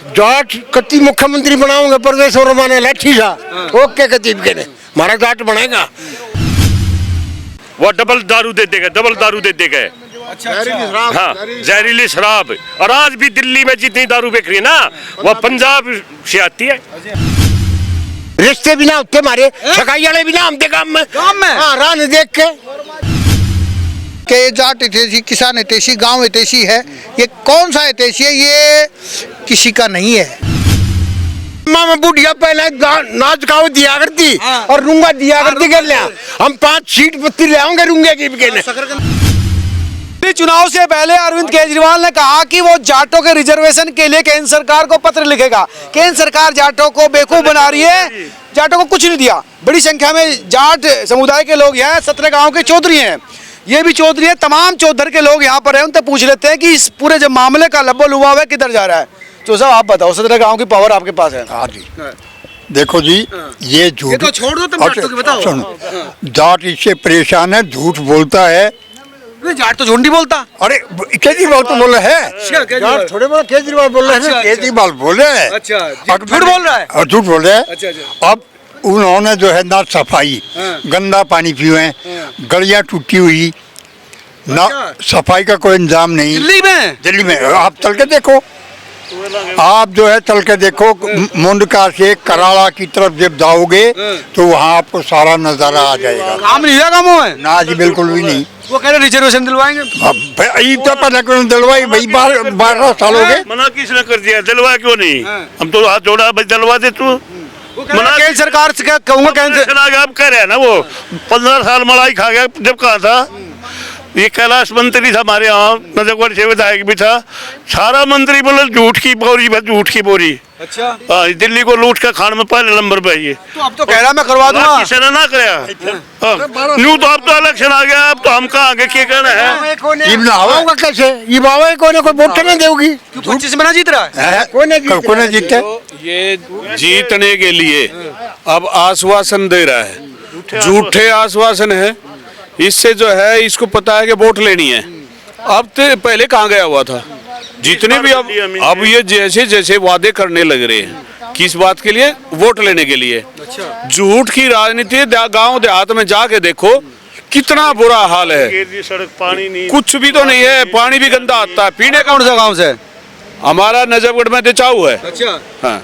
जाट कति मुख्यमंत्री बनाऊंगा प्रदेश और माने लाठी सा ओके कतीब के ने हमारा जाट बनेगा। वो डबल दारू दे देगा, डबल दारू दे देगा। हाँ, जहरीली शराब। और आज भी दिल्ली में जितनी दारू बिक रही है ना वो पंजाब से आती है। रिश्ते भी ना होते हमारे, सगाई वाले भी ना हमते काम में हाँ रान देख के जाट हितैषी, किसान हितैषी, गांव हितैषी है। ये कौन सा हितैषी है? ये किसी का नहीं है। मामा बुढ़िया पहले नाच गाँव दिया करती और रूंगा दिया करती कर लिया। हम 5 सीट पत्ती ले आऊंगे रूंगे की चुनाव से पहले अरविंद केजरीवाल ने कहा कि वो जाटों के रिजर्वेशन के लिए केंद्र सरकार को पत्र लिखेगा। केंद्र सरकार जाटों को बेवकूफ बना रही है, जाटों को कुछ नहीं दिया। बड़ी संख्या में जाट समुदाय के लोग यहाँ 17 गांव के चौधरी हैं, ये भी चौधरी है। तमाम चौधर के लोग यहाँ पर हैं, उनसे पूछ लेते हैं कि इस पूरे जब मामले का लब्बो लुभाव है किधर जा रहा है। तो साहब आप बताओ, 17 गाँव की पावर आपके पास है। हाँ जी, देखो जी ये झूठ तो छोड़ दो, तुम जाटों की बताओ। सुनो, जाट इससे परेशान है, झूठ बोलता है। जाट तो झूठ नहीं बोलता। अरे केजरीवाल तो बोले है, थोड़े बहुत केजरीवाल बोल रहे हैं। केजरीवाल बोले है, अच्छा झूठ बोल रहा है। और झूठ बोल रहे हैं। अब उन्होंने जो है ना सफाई, गंदा पानी पिए, गलियां टूटी हुई, ना सफाई का कोई इंतजाम नहीं। दिल्ली में आप चल के देखो, आप जो है चल के देखो मुंडका से कराला की तरफ जब जाओगे तो वहाँ आपको सारा नजारा आ जाएगा। काम नहीं हुआ है ना जी, बिल्कुल भी नहीं। वो कह रहे रिजर्वेशन दिलवाएंगे। तो पता दिलवाई भाई 12 साल हो गए। मना किसने कर दिया? दिलवा क्यों नहीं? हम तो हाथ जोड़ा भाई दिलवा दे तू। मना केंद्र सरकार से कहूँगा, केंद्र अब कह रहे हैं ना वो 15 साल मलाई खा गया जब कहा था। ये कैलाश मंत्री था हमारे यहाँ, नजफगढ़ से विधायक भी था। सारा मंत्री बोले झूठ की बोरी, बस झूठ की बोरी। अच्छा दिल्ली को लूट कर खाने में पहले नंबर पे है। तो अब तो कह रहा मैं करवा दूंगा, किसी ने ना कराया। न्यू तो अब तो इलेक्शन आ गया, अब तो हम कहाँ आगे क्या कहना है? होगा कैसे ये बाबा कोई ना कोई वोट नहीं देगी। 25 में ना जीत रहा है, कोई नहीं जीते। ये जीतने के लिए अब आश्वासन दे रहा है, झूठे आश्वासन है। इससे जो है इसको पता है कि वोट लेनी है। अब तो पहले कहाँ गया हुआ था जितने भी, अब ये जैसे जैसे वादे करने लग रहे हैं, किस बात के लिए? वोट लेने के लिए। झूठ की राजनीति। गांव देहात में जाके देखो कितना बुरा हाल है। सड़क पानी नहीं, कुछ भी तो नहीं है, पानी भी गंदा आता है। पीने कौन सा गाँव से? हमारा नजफगढ़ में दिचाऊ है। अच्छा हाँ,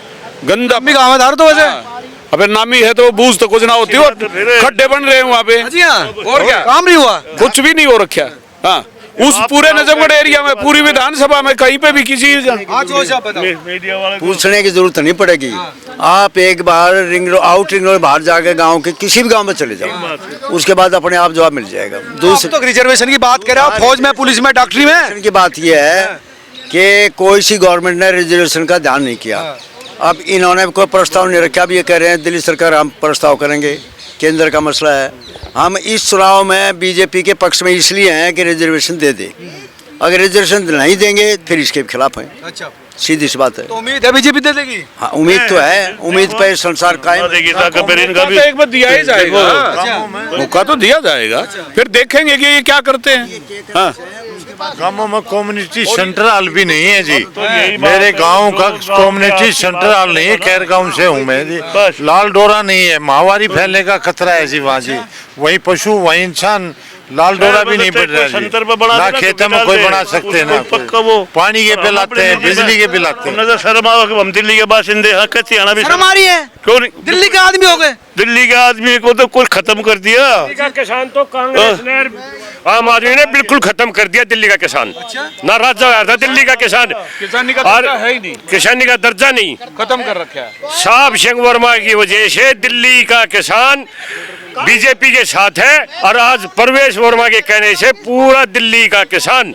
गंदा गाँव में धार तो वैसे अबे नामी है तो बूझ तो कुछ ना होती हो, खड्डे बन रहे हैं वहाँ पे। और क्या काम नहीं हुआ? कुछ भी नहीं हो रखा। हाँ, उस पूरे नजफगढ़ एरिया में, पूरी विधानसभा में कहीं पे भी किसी पूछने की जरूरत नहीं पड़ेगी। आप एक बार आउट रिंग रोड बाहर जाके गांव के किसी भी गांव में चले जाओ, उसके बाद अपने आप जवाब मिल जाएगा। दूसरी तो रिजर्वेशन की बात कर रहे हो, फौज में, पुलिस में, डॉक्टरी में की बात यह है कि कोई सी गवर्नमेंट ने रिजर्वेशन का ध्यान नहीं किया। अब इन्होंने कोई प्रस्ताव नहीं रखा। अब ये कह रहे हैं दिल्ली सरकार हम प्रस्ताव करेंगे, केंद्र का मसला है। हम इस चुनाव में बीजेपी के पक्ष में इसलिए हैं कि रिजर्वेशन दे दे। अगर रिजर्वेशन नहीं देंगे फिर इसके खिलाफ हैं। अच्छा, सीधी सी बात है। तो उम्मीद है बीजेपी दे देगी। हाँ, उम्मीद तो है, उम्मीद पर संसार कायम। एक बार दिया ही जाएगा, मौका तो दिया जाएगा, फिर देखेंगे कि ये क्या करते हैं। हाँ, गाँवों में कम्युनिटी सेंटर हॉल भी नहीं है जी। मेरे गांव का कम्युनिटी सेंटर हॉल नहीं है। खैर गांव से हूँ मैं जी। लाल डोरा नहीं है, महामारी फैलने का खतरा है जी वहाँ जी। वही पशु वही इंसान, लाल डोरा भी नहीं बढ़ रहा है। ना खेतों में कोई बना सकते ना, पानी के बिल आते हैं, बिजली के बिल आते हैं। हम दिल्ली के बाशिंदे हमारी है, क्यों नहीं? दिल्ली के आदमी हो गए। दिल्ली के आदमी को तो कुछ खत्म कर दिया। किसान तो कांग्रेस ने, आम आदमी ने बिल्कुल खत्म कर दिया दिल्ली का किसान। ना राजा आया था दिल्ली का किसान, किसानी का दर्जा है ही नहीं, किसानी का दर्जा नहीं, खत्म कर रखा है। साहब सिंह वर्मा की वजह से दिल्ली का किसान बीजेपी के साथ है, और आज प्रवेश वर्मा के कहने से पूरा दिल्ली का किसान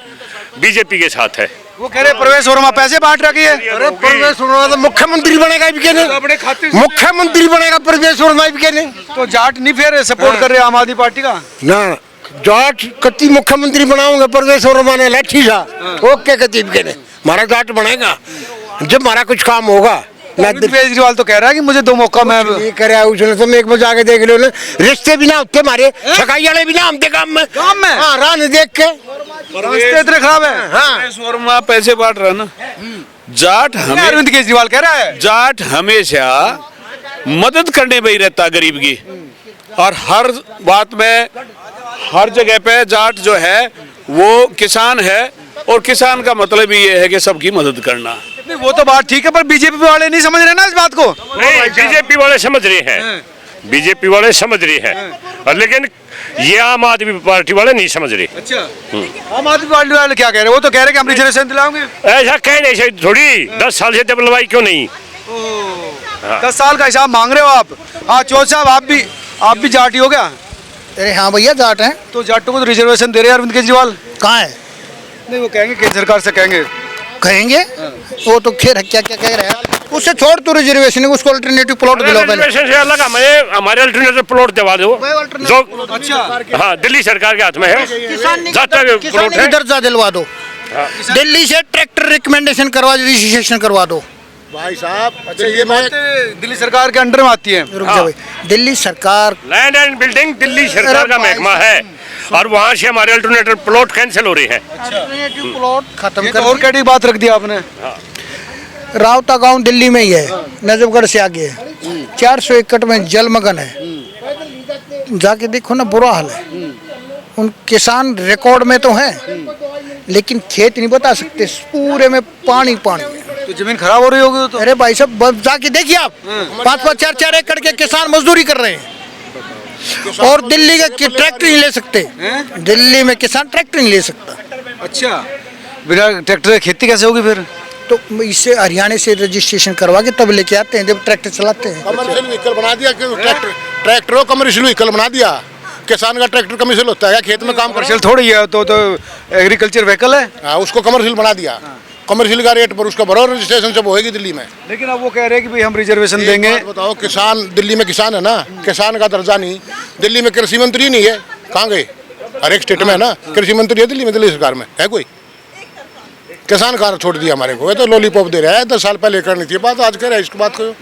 बीजेपी के साथ है। वो कह रहे प्रवेश वर्मा पैसे बांट रखी है। अरे प्रवेश वर्मा तो मुख्यमंत्री बनेगा मुख्यमंत्री बनेगा प्रवेश वर्मा भी। तो जाट नहीं फिर सपोर्ट कर रहे आम आदमी पार्टी का ना, जाट कति मुख्यमंत्री बनाऊंगा प्रदेश और माने लाठी सा ओके कतीब के ने हमारा जाट बनेगा जब हमारा कुछ काम होगा। केजरीवाल तो कह रहा है कि मुझे 2 मौका मैं करे, उसने तो एक बार जाके देख लो ना, रिश्ते भी ना होते हमारे, सगाई वाले भी ना हमते काम में हाँ रान देख के रिश्ते इतने खराब है। हाँ, पैसे बांट रहा है ना, जाट हमें अरविंद केजरीवाल कह रहा है। जाट हमेशा मदद करने में ही रहता गरीब की, और हर बात में हर जगह पे जाट जो है वो किसान है, और किसान का मतलब ही ये है कि सबकी मदद करना। नहीं वो तो बात ठीक है, पर बीजेपी वाले नहीं समझ रहे ना इस बात को। नहीं, बीजेपी वाले समझ रहे हैं, बीजेपी वाले समझ रहे हैं, और लेकिन ये आम आदमी पार्टी वाले नहीं समझ रहे। अच्छा, आम आदमी पार्टी वाले क्या कह रहे हैं? वो तो कह रहे हैं कि हम रिजर्वेशन दिलाएंगे। ऐसा कहने से थोड़ी 10 साल से दबलवाई क्यों नहीं? 10 साल का हिसाब मांग रहे हो आप? हाँ चौधरी साहब, आप भी जाटी हो क्या? अरे हाँ भैया जाट हैं। तो जाटों को तो रिजर्वेशन दे रहे हैं अरविंद केजरीवाल। कहाँ है? नहीं वो कहेंगे केंद्र सरकार से कहेंगे। कहेंगे वो तो खैर क्या क्या कह रहे हैं, उससे छोड़ तो रिजर्वेशन, उसको अल्टरनेटिव प्लॉट दिलाओ पहले। रिजर्वेशन से अलग हमारे अल्टरनेटिव प्लॉट दिलवा दो जो हाँ दिल्ली सरकार के हाथ में है, किसान का दर्जा दिलवा दो, दिल्ली से ट्रैक्टर रिकमेंडेशन करवा दो, रजिस्ट्रेशन करवा दो भाई साहब। अच्छा ये बात दिल्ली सरकार के अंडर में आती है। रुक जाओ भाई, दिल्ली सरकार लैंड एंड बिल्डिंग दिल्ली सरकार का महकमा है, और वहाँ से हमारे अल्टरनेटिव प्लॉट कैंसिल हो रहे हैं। अल्टरनेटिव प्लॉट खत्म तो और कैडी बात रख दिया आपने। रावता गांव दिल्ली में ही है, नजफगढ़ से आगे है, 400 एकड़ में जलमग्न है, जाके देखो ना बुरा हाल है। उन किसान रिकॉर्ड में तो हैं, लेकिन खेत नहीं बता सकते, पूरे में पानी पानी है। तो जमीन खराब हो रही होगी तो। अरे भाई साहब जाके देखिए आप, 5-5, 4-4 एकड़ के किसान मजदूरी कर रहे हैं, और दिल्ली के ट्रैक्टर नहीं ले सकते। दिल्ली में किसान ट्रैक्टर नहीं ले सकता। अच्छा, बिना ट्रैक्टर की खेती कैसे होगी फिर? तो इससे हरियाणा से रजिस्ट्रेशन करवा के तब लेके आते हैं जब ट्रैक्टर चलाते हैं। कमर्शियल व्हीकल बना दिया, ट्रैक्टर को कमर्शियल व्हीकल बना दिया। किसान का ट्रैक्टर कमर्शियल होता है, खेत में काम कमर्शियल थोड़ी है, तो एग्रीकल्चर व्हीकल है। हाँ, उसको कमर्शियल बना दिया, कमर्शियल का रेट पर उसका भरो, रजिस्ट्रेशन सब होएगी दिल्ली में। लेकिन अब वो कह रहे हैं कि भाई हम रिजर्वेशन देंगे। बताओ, किसान दिल्ली में किसान है ना, किसान का दर्जा नहीं दिल्ली में, कृषि मंत्री नहीं है, कहाँ गए? हर एक स्टेट में है ना कृषि मंत्री है दिल्ली में, दिल्ली सरकार में है कोई? किसान कहाँ छोड़ दिया हमारे को? ये तो लॉलीपॉप दे रहा है, 10 साल पहले करनी थी बात, आज कह रहा है इसको बात करो।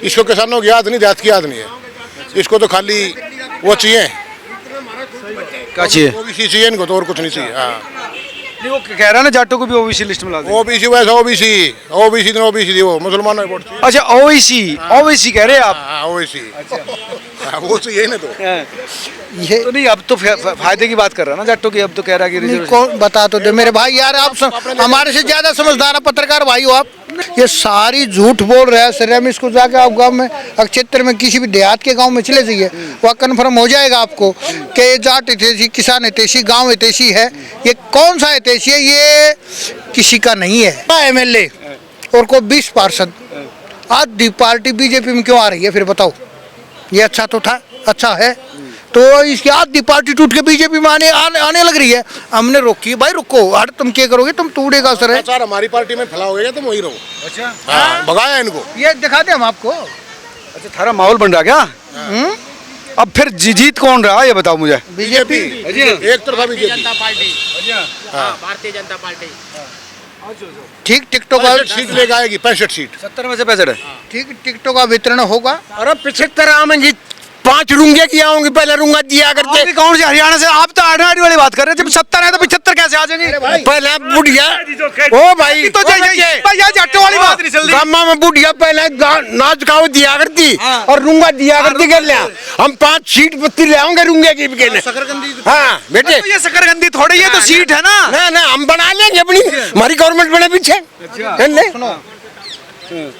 इसको किसानों की याद नहीं, देहात की याद नहीं है, इसको तो खाली वो चाहिए, क्या चाहिए? ओबीसी चाहिए इनको, तो और कुछ नहीं चाहिए। हाँ, नहीं वो कह रहा है ना जाटों को भी ओबीसी लिस्ट में ला दे। ओबीसी वैसा ओबीसी थी, वो मुसलमानों की वोट थी। अच्छा ओबीसी कह रहे हैं आप? हाँ ओबीसी, वो चाहिए ना। तो ये तो नहीं, अब तो फायदे की बात कर रहा है ना जाटों की, अब तो कह रहा है कि रिजर्वेशन। कौन बता तो दे मेरे भाई यार, आप हमारे से ज्यादा समझदार पत्रकार भाई हो आप। ये सारी झूठ बोल रहा है सर, हम इसको जाके आप गांव में क्षेत्र में किसी भी देहात के गांव में चले जाइए, वहाँ कन्फर्म हो जाएगा आपको कि ये जाट हितैषी, किसान हितैषी, गांव हितैषी है। ये कौन सा हितैषी है? ये किसी का नहीं है। MLA और को 20 पार्षद, आधी पार्टी बीजेपी में क्यों आ रही है फिर बताओ? ये अच्छा तो था, अच्छा है, तो इसकी आधी पार्टी टूट के बीजेपी में आने लग रही है। हमने रोकी, भाई रुको, अरे तुम क्या करोगे, तुम टूटेगा सर है। सर हमारी पार्टी में फैलाओगे तुम वही रहो। अच्छा हाँ, भगाया इनको। ये दिखा दे हम आपको। अच्छा, थारा माहौल बन रहा क्या? अब फिर जीत कौन रहा ये बताओ मुझे। बीजेपी एक तरफा बीजेपी, भारतीय जनता पार्टी। ठीक, टिकटों का 65 सीट लेकर आएगी, 65 सीट। 70 में से 65 है। ठीक, टिकटों का वितरण होगा। अरे 75 आम जी, 5 रुंगे की आऊंगी, पहले रुंगा दिया करते। आप कौन से हरियाणा से? आप तो आड़ी वाली बात कर रहे हैं, जब 70 है तो 75 कैसे आ जाएंगे? पहले बुढ़िया, ओ भाई तो ये जाटों वाली बात नहीं चल रही। गामा में बुढ़िया पहले नाच गाँव दिया करती और रुंगा दिया करती कर लिया। हम 5 सीट पत्ती ले आऊंगे रुंगे की भी। हाँ बेटे, ये शकरकंदी थोड़ी है, तो सीट है ना। ना हम बना लेंगे अपनी, हमारी गवर्नमेंट बने पीछे।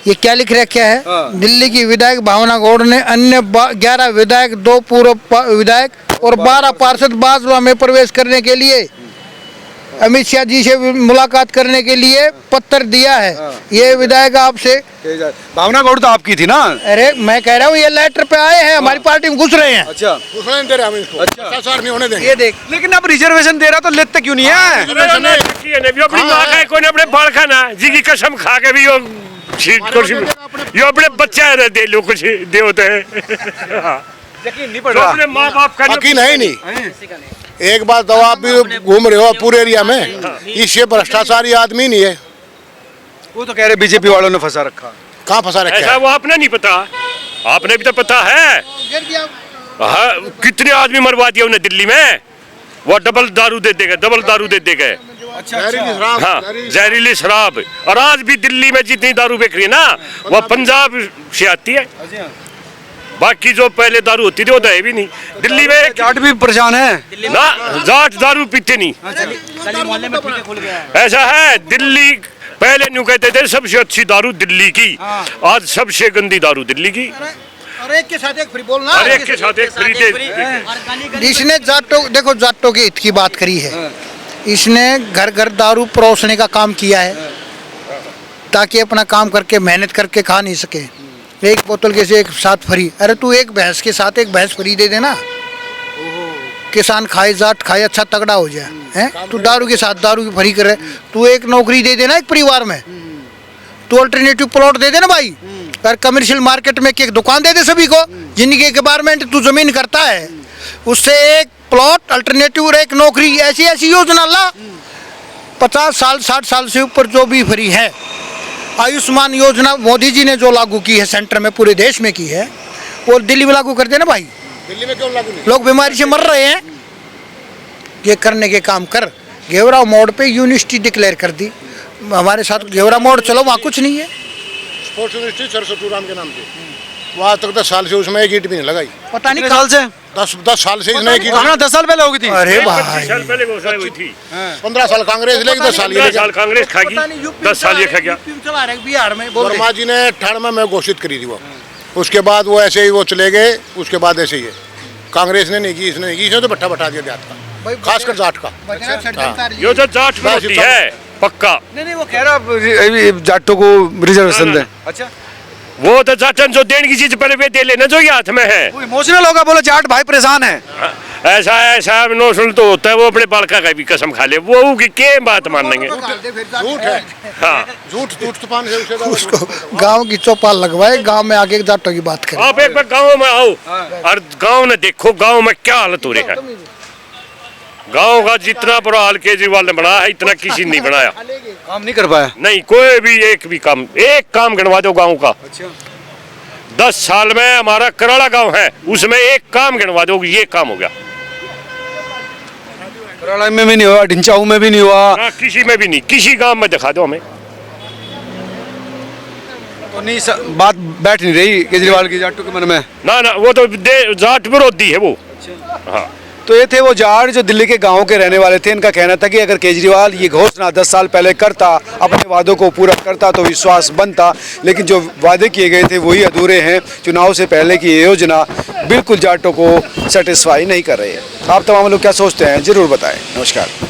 ये क्या लिख रखा है? दिल्ली की विधायक भावना गौड़ ने अन्य 11 विधायक, 2 पूर्व विधायक और 12 पार्षद बाजवा में प्रवेश करने के लिए अमित शाह जी से मुलाकात करने के लिए पत्र दिया है। ये विधायक आपसे, भावना गौड़ तो आपकी थी ना? अरे मैं कह रहा हूँ ये लेटर पे आए हैं, हमारी पार्टी में घुस रहे हैं। अच्छा, घुसने दे रहे हम इसको। अच्छा नहीं होने देंगे। ये देख, लेकिन अब रिजर्वेशन दे रहा तो लेते क्यों नहीं है? अपनी माँ का कोई अपने बाल खाना जी की कसम खा के भी यो अपने बच्चे दे लो कुछ दे होते हैं। यकीन नहीं पड़ रहा। अपने माँ बाप का यकीन है नहीं। एक बात तो आप भी घूम रहे हो पूरे एरिया में, इससे भ्रष्टाचारी आदमी नहीं है। वो तो कह रहे बीजेपी वालों ने फंसा रखा। कहाँ फंसा रखा ऐसा है? वो आपने नहीं पता, आपने भी तो पता है। कितने आदमी मरवा दिया उन्हें दिल्ली में, वो डबल दारू दे देगा, डबल दारू दे देगा। जहरीली शराब, हाँ जहरीली शराब। और आज भी दिल्ली में जितनी दारू बिक रही है ना वो पंजाब से आती है। बाकी जो पहले दारू होती थी वो तो है भी नहीं दिल्ली में। जाट भी परेशान है ना, जाट दारू पीते नहीं। गली मोहल्ले में ठेके खुल गया है। ऐसा है, दिल्ली पहले न्यू कहते थे सबसे अच्छी दारू दिल्ली की, आज सबसे गंदी दारू दिल्ली की। और एक के साथ एक फ्री बोलना, और एक के साथ एक फ्री दे। इसने जाटों, देखो जाटों के हित की बात करी है, इसने घर घर दारू परोसने का काम किया है ताकि अपना काम करके मेहनत करके खा नहीं सके। एक बोतल के से एक साथ फ्री, अरे तू एक भैंस के साथ एक भैंस फ्री दे देना, किसान खाए जाट खाए अच्छा तगड़ा हो जाए हैं। तू दारू के साथ दारू की फ्री करे, तू एक नौकरी दे देना एक परिवार में, तू अल्टरनेटिव प्लॉट दे देना भाई, और कमर्शियल मार्केट में एक दुकान दे दे सभी को, जिनकी गवर्नमेंट तू जमीन करता है उससे एक प्लॉट अल्टरनेटिव और एक नौकरी, ऐसी ऐसी योजना ला। 50 साल 60 साल से ऊपर जो भी फ्री है, आयुष्मान योजना मोदी जी ने जो लागू की है सेंटर में पूरे देश में की है, और दिल्ली में लागू कर देना भाई। दिल्ली में क्यों लागू नहीं? लोग बीमारी से मर रहे हैं, ये करने के काम कर। घेवरा मोड़ पे यूनिवर्सिटी डिक्लेयर कर दी, हमारे साथ घेवरा मोड़ चलो, वहाँ कुछ नहीं है। स्पोर्ट्स यूनिवर्सिटी सरस्वती राम के नाम से, वहाँ तक 10 साल से उसमें एक ईंट भी नहीं लगाई। पता नहीं कितने साल से? 10 साल से इसने एक ईंट। 10 साल पहले होगी थी। अरे 25 साल भाई, पहले घोषणा हुई थी। 15 साल कांग्रेस लेगी, 10 साल ये 15 साल कांग्रेस खागी, 10 साल ये खा गया। चला रहे बिहार में बोल वर्मा जी ने 98 में घोषित करी थी वो, उसके बाद वो ऐसे ही वो चले गए, उसके बाद ऐसे ही है। कांग्रेस ने नहीं की, इसने नहीं की, इसने तो भट्टा बटा दिया जाट का, खासकर जाट का। ये तो जाट में होती है पक्का। नहीं वो कह रहा जाटों को रिजर्वेशन दें। अच्छा, वो तो जाटन जो देने की चीज पहले वे दे लेना जो ये हाथ में है। वो इमोशनल होगा, बोलो जाट भाई परेशान है। ऐसा इमोशनल तो होता है, वो अपने बालका का भी कसम खा ले, वो की के बात मानेंगे। झूठ है, हाँ झूठ तूफान से उसे उसको गांव की चौपाल लगवाए, गांव में आगे जाटों की बात करें। आप एक बार गाँव में आओ और गाँव में देखो गाँव में क्या हालत हो रही है। गाँव का जितना बुरा हाल केजरीवाल ने बनाया है इतना किसी ने नहीं बनाया। काम नहीं कर पाया। नहीं कोई भी एक काम गिनवा दो गाँव का। 10 साल में हमारा कराड़ा गांव है, उसमें एक काम गिनवा दो, ये काम हो गया। कराड़ा में भी नहीं हुआ, ढिंचाऊ में भी नहीं हुआ, ना किसी में भी नहीं, किसी गांव में दिखा दो हमें। तो नहीं बात बैठ नहीं रही केजरीवाल की जाटों के मन में। ना वो तो जाट विरोधी है वो। हाँ तो ये थे वो जाट जो दिल्ली के गांवों के रहने वाले थे। इनका कहना था कि अगर केजरीवाल ये घोषणा 10 साल पहले करता, अपने वादों को पूरा करता तो विश्वास बनता, लेकिन जो वादे किए गए थे वही अधूरे हैं। चुनाव से पहले की ये योजना बिल्कुल जाटों को सेटिस्फाई नहीं कर रही है। आप तमाम लोग क्या सोचते हैं जरूर बताएं। नमस्कार।